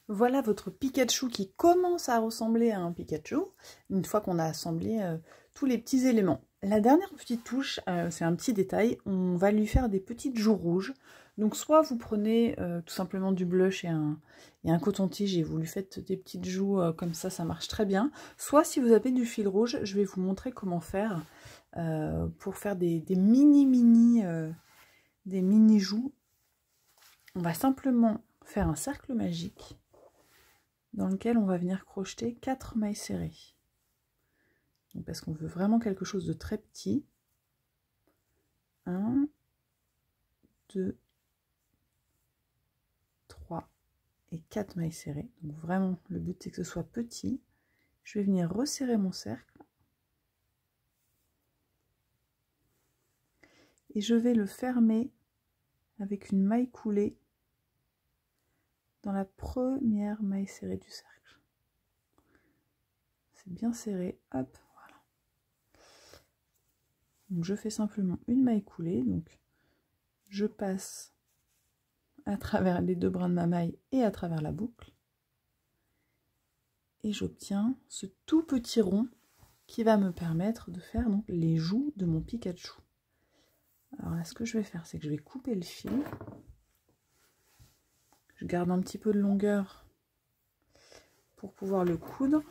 Voilà votre Pikachu qui commence à ressembler à un Pikachu, une fois qu'on a assemblé tous les petits éléments. La dernière petite touche, c'est un petit détail, on va lui faire des petites joues rouges. Donc soit vous prenez tout simplement du blush et un coton-tige et vous lui faites des petites joues comme ça marche très bien. Soit si vous avez du fil rouge, je vais vous montrer comment faire pour faire des mini joues. On va simplement faire un cercle magique dans lequel on va venir crocheter 4 mailles serrées. Donc parce qu'on veut vraiment quelque chose de très petit. 1, 2, 3 et 4 mailles serrées. Donc vraiment, le but c'est que ce soit petit. Je vais venir resserrer mon cercle. Et je vais le fermer avec une maille coulée dans la première maille serrée du cercle. C'est bien serré, hop, voilà. Donc je fais simplement une maille coulée, donc je passe à travers les deux brins de ma maille et à travers la boucle. Et j'obtiens ce tout petit rond qui va me permettre de faire donc les joues de mon Pikachu. Alors là, ce que je vais faire, c'est que je vais couper le fil. Je garde un petit peu de longueur pour pouvoir le coudre.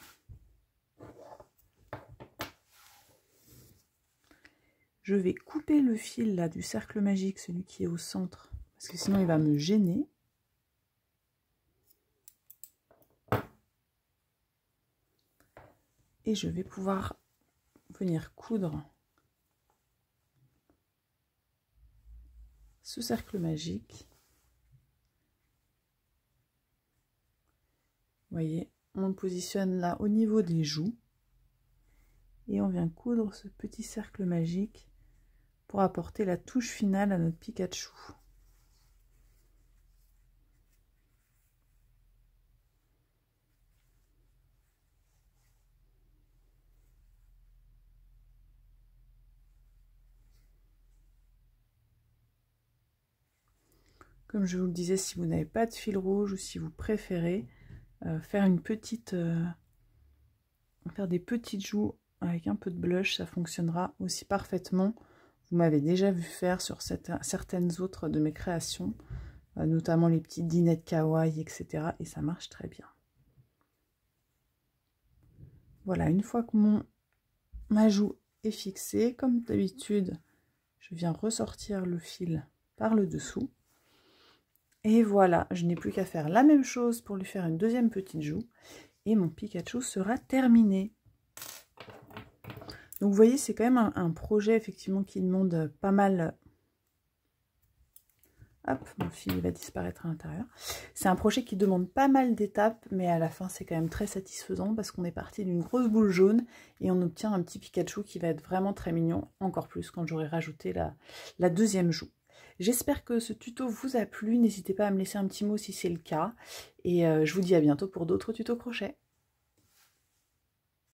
Je vais couper le fil là du cercle magique, celui qui est au centre, parce que sinon il va me gêner. Et je vais pouvoir venir coudre ce cercle magique. Vous voyez, on le positionne là au niveau des joues. Et on vient coudre ce petit cercle magique pour apporter la touche finale à notre Pikachu. Comme je vous le disais, si vous n'avez pas de fil rouge ou si vous préférez faire faire des petites joues avec un peu de blush, ça fonctionnera aussi parfaitement. Vous m'avez déjà vu faire sur certaines autres de mes créations, notamment les petites dinettes kawaii, etc. Et ça marche très bien. Voilà, une fois que ma joue est fixée, comme d'habitude, je viens ressortir le fil par le dessous. Et voilà, je n'ai plus qu'à faire la même chose pour lui faire une deuxième petite joue. Et mon Pikachu sera terminé. Donc vous voyez, c'est quand même un projet effectivement qui demande pas mal... Hop, mon fil va disparaître à l'intérieur. C'est un projet qui demande pas mal d'étapes, mais à la fin c'est quand même très satisfaisant parce qu'on est parti d'une grosse boule jaune et on obtient un petit Pikachu qui va être vraiment très mignon, encore plus quand j'aurai rajouté la deuxième joue. J'espère que ce tuto vous a plu, n'hésitez pas à me laisser un petit mot si c'est le cas, et je vous dis à bientôt pour d'autres tutos crochet.